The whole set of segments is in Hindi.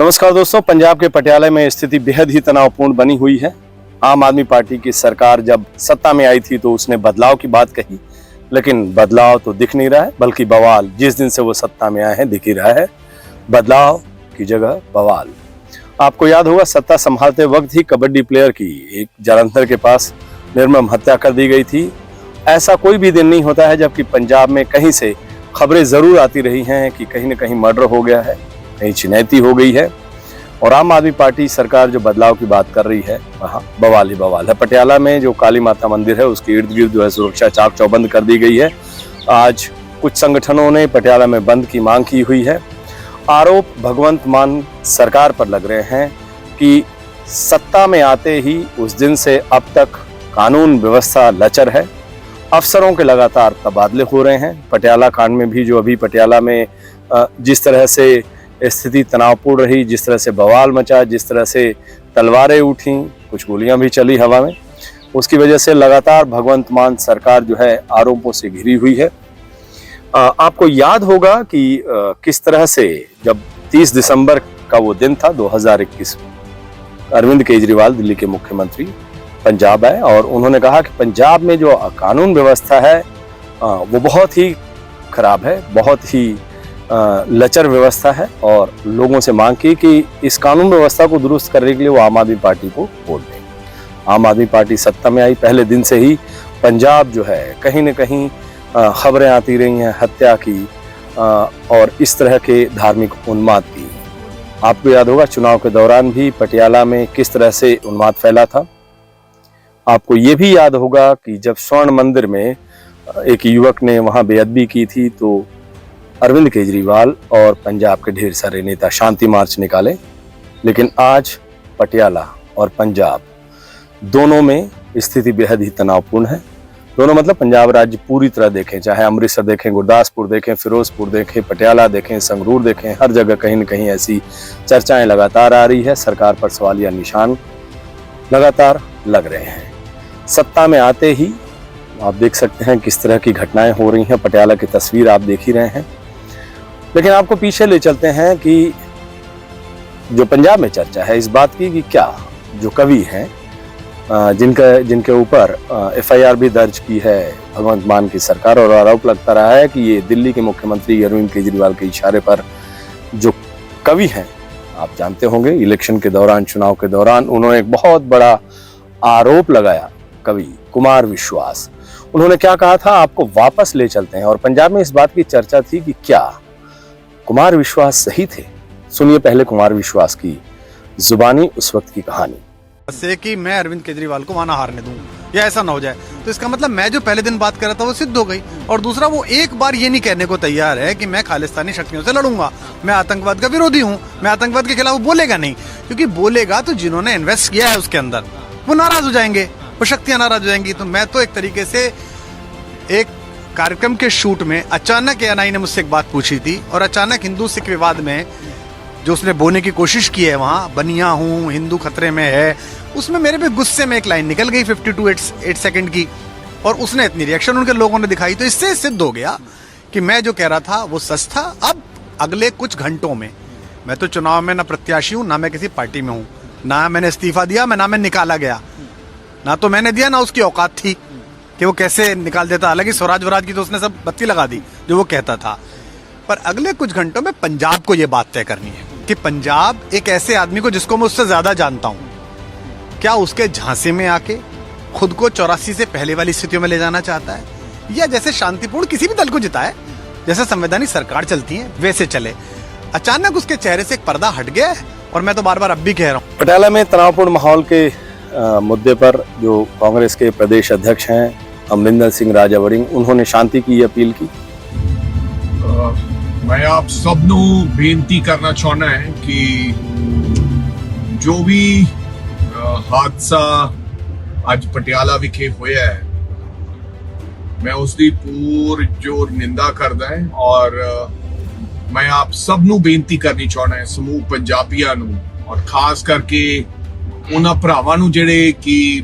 नमस्कार दोस्तों, पंजाब के पटियाला में स्थिति बेहद ही तनावपूर्ण बनी हुई है। आम आदमी पार्टी की सरकार जब सत्ता में आई थी तो उसने बदलाव की बात कही, लेकिन बदलाव तो दिख नहीं रहा है, बल्कि बवाल जिस दिन से वो सत्ता में आए हैं दिख ही रहा है। बदलाव की जगह बवाल। आपको याद होगा, सत्ता संभालते वक्त ही कबड्डी प्लेयर की एक जालंधर के पास निर्मम हत्या कर दी गई थी। ऐसा कोई भी दिन नहीं होता है जबकि पंजाब में कहीं से खबरें जरूर आती रही हैं कि कहीं न कहीं मर्डर हो गया है, कहीं चिन्हैती हो गई है। और आम आदमी पार्टी सरकार जो बदलाव की बात कर रही है वहाँ बवाल ही बवाल है। पटियाला में जो काली माता मंदिर है उसके इर्द गिर्द जो है सुरक्षा चाक चौबंद कर दी गई है। आज कुछ संगठनों ने पटियाला में बंद की मांग की हुई है। आरोप भगवंत मान सरकार पर लग रहे हैं कि सत्ता में आते ही उस दिन से अब तक कानून व्यवस्था लचर है। अफसरों के लगातार तबादले हो रहे हैं। पटियाला कांड में भी जो अभी पटियाला में जिस तरह से स्थिति तनावपूर्ण रही, जिस तरह से बवाल मचा, जिस तरह से तलवारें उठी, कुछ गोलियां भी चली हवा में, उसकी वजह से लगातार भगवंत मान सरकार जो है आरोपों से घिरी हुई है। आपको याद होगा कि किस तरह से जब 30 दिसंबर का वो दिन था 2021, अरविंद केजरीवाल दिल्ली के मुख्यमंत्री पंजाब आए और उन्होंने कहा कि पंजाब में जो कानून व्यवस्था है वो बहुत ही खराब है, बहुत ही लचर व्यवस्था है, और लोगों से मांग की कि इस कानून व्यवस्था को दुरुस्त करने के लिए वो आम आदमी पार्टी को वोट दें। आम आदमी पार्टी सत्ता में आई पहले दिन से ही पंजाब जो है कहीं न कहीं खबरें आती रही हैं हत्या की और इस तरह के धार्मिक उन्माद की। आपको याद होगा चुनाव के दौरान भी पटियाला में किस तरह से उन्माद फैला था। आपको ये भी याद होगा कि जब स्वर्ण मंदिर में एक युवक ने वहां बेअदबी की थी तो अरविंद केजरीवाल और पंजाब के ढेर सारे नेता शांति मार्च निकाले। लेकिन आज पटियाला और पंजाब दोनों में स्थिति बेहद ही तनावपूर्ण है। दोनों मतलब पंजाब राज्य पूरी तरह देखें, चाहे अमृतसर देखें, गुरदासपुर देखें, फिरोजपुर देखें, पटियाला देखें, संगरूर देखें, हर जगह कहीं न कहीं ऐसी चर्चाएं लगातार आ रही है। सरकार पर सवालिया निशान लगातार लग रहे हैं। सत्ता में आते ही आप देख सकते हैं किस तरह की घटनाएं हो रही हैं। पटियाला की तस्वीर आप देख ही रहे हैं। लेकिन आपको पीछे ले चलते हैं कि जो पंजाब में चर्चा है इस बात की कि क्या जो कवि हैं जिनके ऊपर एफआईआर भी दर्ज की है भगवंत मान की सरकार, और आरोप लगता रहा है कि ये दिल्ली के मुख्यमंत्री अरविंद केजरीवाल के इशारे पर जो कवि हैं, आप जानते होंगे इलेक्शन के दौरान, चुनाव के दौरान उन्होंने एक बहुत बड़ा आरोप लगाया। कवि कुमार विश्वास, उन्होंने क्या कहा था आपको वापस ले चलते हैं। और पंजाब में इस बात की चर्चा थी कि क्या कुमार विश्वास सही थे। सुनिए पहले कुमार विश्वास की जुबानी उस वक्त की कहानी। से कि मैं अरविंद केजरीवाल को वहां ना हारने दूं या ऐसा ना हो जाए, तो इसका मतलब मैं जो पहले दिन बात कर रहा था वो सिद्ध हो गई। और दूसरा, वो एक बार ये नहीं कहने को तैयार है कि मैं खालिस्तानी शक्तियों से लड़ूंगा, मैं आतंकवाद का विरोधी हूँ, मैं आतंकवाद के खिलाफ बोलेगा नहीं, क्योंकि बोलेगा तो जिन्होंने इन्वेस्ट किया है उसके अंदर वो नाराज हो जाएंगे, वो शक्तियां नाराज हो जाएंगी। तो मैं तो एक तरीके से एक कार्यक्रम के शूट में अचानक एएनआई ने मुझसे एक बात पूछी थी और अचानक हिंदू सिख विवाद में जो उसने बोलने की कोशिश की है, वहां बनिया हूं, हिंदू खतरे में है, उसमें मेरे पे गुस्से में एक लाइन निकल गई 52.8 सेकंड की, और उसने इतनी रिएक्शन उनके लोगों ने दिखाई। तो इससे सिद्ध हो गया कि मैं जो कह रहा था वो सच था। अब अगले कुछ घंटों में, मैं तो चुनाव में ना प्रत्याशी हूं, ना मैं किसी पार्टी में हूं, ना मैंने इस्तीफा दिया, ना मैं निकाला गया, ना तो मैंने दिया, ना उसकी औकात थी कि वो कैसे निकाल देता। हालांकि स्वराज वराज की तो उसने सब बत्ती लगा दी जो वो कहता था। पर अगले कुछ घंटों में पंजाब को ये बात तय करनी है कि पंजाब एक ऐसे आदमी को जिसको मैं उससे ज्यादा जानता हूं, क्या उसके झांसे में आके खुद को 84 से पहले वाली स्थितियों में ले जाना चाहता है, या जैसे शांतिपूर्ण किसी भी दल को जिताए, जैसे संवैधानिक सरकार चलती है वैसे चले। अचानक उसके चेहरे से एक पर्दा हट गया है। और मैं तो बार बार अब भी कह रहा हूँ, पटियाला में तनावपूर्ण माहौल के मुद्दे पर जो कांग्रेस के प्रदेश अध्यक्ष हैं अमरिंदर सिंह राजावरिंग, उन्होंने शांति की अपील की। मैं आप सब नू बेनती करना चाहना है कि जो भी हादसा आज पटियाला विखे होया है, मैं उसकी पूरी जोर निंदा करदा है। और मैं आप सब नू बेनती करनी चाहना है, समूह पंजाबियां नू, और खास करके उन्हां भरावां नू जिहड़े कि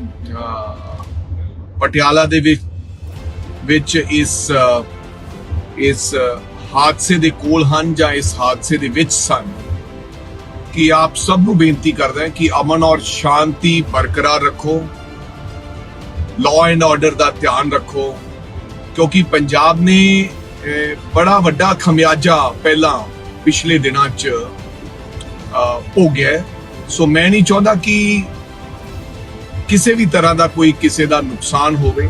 पटियाला दे विच इस हादसे दे कोल हन, जां इस हादसे दे विच सन, कि आप सब ਨੂੰ ਬੇਨਤੀ ਕਰਦਾ ਹਾਂ ਕਿ ਅਮਨ ਔਰ ਸ਼ਾਂਤੀ ਬਰਕਰਾਰ ਰੱਖੋ, ਲਾਅ ਐਂਡ ਆਰਡਰ ਦਾ ਧਿਆਨ ਰੱਖੋ, ਕਿਉਂਕਿ ਪੰਜਾਬ ਨੇ ਬੜਾ ਵੱਡਾ ਖਮਿਆਜਾ ਪਹਿਲਾਂ ਪਿਛਲੇ ਦਿਨਾਂ 'ਚ ਭੋਗਿਆ ਹੈ। ਸੋ ਮੈਂ ਨਹੀਂ ਚਾਹੁੰਦਾ ਕਿ ਕਿਸੇ ਵੀ ਤਰ੍ਹਾਂ ਦਾ ਕੋਈ ਕਿਸੇ ਦਾ ਨੁਕਸਾਨ ਹੋਵੇ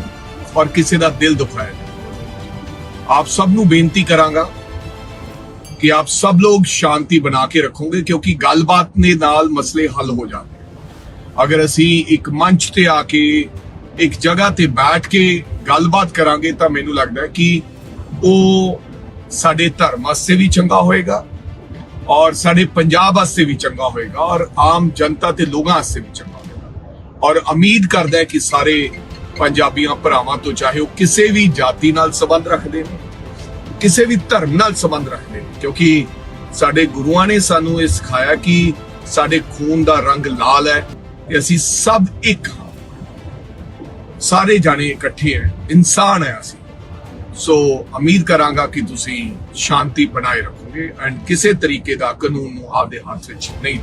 ਔਰ ਕਿਸੇ ਦਾ ਦਿਲ ਦੁਖਾਏ। आप सब ਨੂੰ ਬੇਨਤੀ ਕਰਾਂਗਾ ਕਿ ਆਪ ਸਭ ਲੋग ਸ਼ਾਂਤੀ ਬਣਾ ਕੇ ਰੱਖੋਗੇ, ਕਿਉਂਕਿ ਗੱਲਬਾਤ ਨੇ ਨਾਲ ਮਸਲੇ ਹੱਲ ਹੋ ਜਾਂਦੇ। ਅਗਰ ਅਸੀਂ ਇੱਕ ਮੰਚ ਤੇ ਆ ਕੇ ਇੱਕ ਜਗ੍ਹਾ ਤੇ ਬੈਠ ਕੇ ਗੱਲਬਾਤ ਕਰਾਂਗੇ ਤਾਂ ਮੈਨੂੰ ਲੱਗਦਾ ਹੈ ਕਿ ਉਹ ਸਾਡੇ ਧਰਮ ਵਾਸਤੇ ਵੀ ਚੰਗਾ ਹੋਏਗਾ ਔਰ ਸਾਡੇ ਪੰਜਾਬ ਵਾਸਤੇ ਵੀ ਚੰਗਾ ਹੋਏਗਾ ਔਰ ਆਮ ਜਨਤਾ ਤੇ ਲੋਕਾਂ ਵਾਸਤੇ ਵੀ ਚੰਗਾ ਹੋਏਗਾ। ਔਰ ਉਮੀਦ ਕਰਦਾ ਹੈ ਕਿ ਸਾਰੇ ਪੰਜਾਬੀਆਂ ਭਰਾਵਾਂ ਤੋਂ, ਚਾਹੇ ਉਹ ਕਿਸੇ ਵੀ ਜਾਤੀ ਨਾਲ ਸੰਬੰਧ ਰੱਖਦੇ ਨੇ, ਕਿਸੇ ਵੀ ਧਰਮ ਨਾਲ ਸੰਬੰਧ ਰੱਖਦੇ ਨੇ, ਕਿਉਂਕਿ ਸਾਡੇ ਗੁਰੂਆਂ ਨੇ ਸਾਨੂੰ ਇਹ ਸਿਖਾਇਆ ਕਿ ਸਾਡੇ ਖੂਨ ਦਾ ਰੰਗ ਲਾਲ ਹੈ ਤੇ ਅਸੀਂ ਸਭ ਇੱਕ ਹਾਂ, ਸਾਰੇ ਜਾਣੇ ਇਕੱਠੇ ਹੈ, ਇਨਸਾਨ ਹੈ ਅਸੀਂ। ਸੋ ਉਮੀਦ ਕਰਾਂਗਾ ਕਿ ਤੁਸੀਂ ਸ਼ਾਂਤੀ ਬਣਾਏ ਰੱਖੋਗੇ ਐਂਡ ਕਿਸੇ ਤਰੀਕੇ ਦਾ ਕਾਨੂੰਨ ਨੂੰ ਆਪਦੇ ਹੱਥ ਵਿੱਚ ਨਹੀਂ।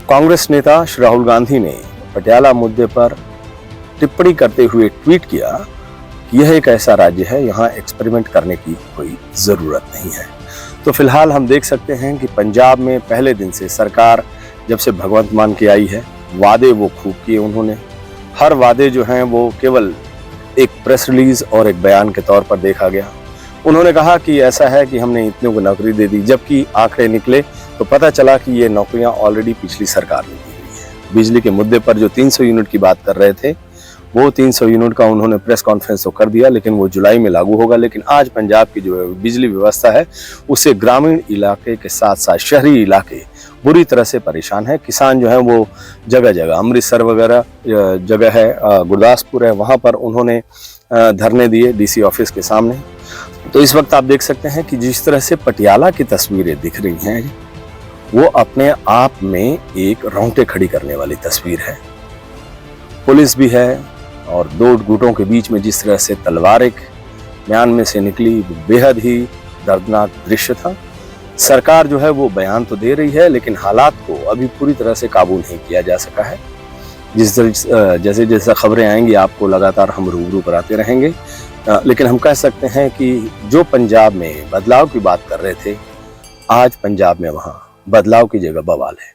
कांग्रेस नेता श्री राहुल गांधी ने पटियाला मुद्दे पर टिप्पणी करते हुए ट्वीट किया कि यह एक ऐसा राज्य है, यहाँ एक्सपेरिमेंट करने की कोई जरूरत नहीं है। तो फिलहाल हम देख सकते हैं कि पंजाब में पहले दिन से सरकार जब से भगवंत मान के आई है, वादे वो खूब किए उन्होंने। हर वादे जो हैं वो केवल एक प्रेस रिलीज और एक बयान के तौर पर देखा गया। उन्होंने कहा कि ऐसा है कि हमने इतनों को नौकरी दे दी, जबकि आंकड़े निकले तो पता चला कि ये नौकरियां ऑलरेडी पिछली सरकार ने दी हुई है। बिजली के मुद्दे पर जो 300 यूनिट की बात कर रहे थे, वो 300 यूनिट का उन्होंने प्रेस कॉन्फ्रेंस तो कर दिया, लेकिन वो जुलाई में लागू होगा। लेकिन आज पंजाब की जो बिजली व्यवस्था है उससे ग्रामीण इलाके के साथ साथ शहरी इलाके बुरी तरह से परेशान है। किसान जो है वो जगह जगह, अमृतसर वगैरह जगह है, गुरदासपुर है, वहाँ पर उन्होंने धरने दिए डीसी ऑफिस के सामने। तो इस वक्त आप देख सकते हैं कि जिस तरह से पटियाला की तस्वीरें दिख रही हैं, वो अपने आप में एक रोंगटे खड़ी करने वाली तस्वीर है। पुलिस भी है और दो गुटों के बीच में जिस तरह से तलवार एक म्यान में से निकली, वो बेहद ही दर्दनाक दृश्य था। सरकार जो है वो बयान तो दे रही है, लेकिन हालात को अभी पूरी तरह से काबू नहीं किया जा सका है। जैसे जैसे खबरें आएंगी आपको लगातार हम रूबरू कराते रहेंगे। लेकिन हम कह सकते हैं कि जो पंजाब में बदलाव की बात कर रहे थे, आज पंजाब में वहाँ बदलाव की जगह बवाल है।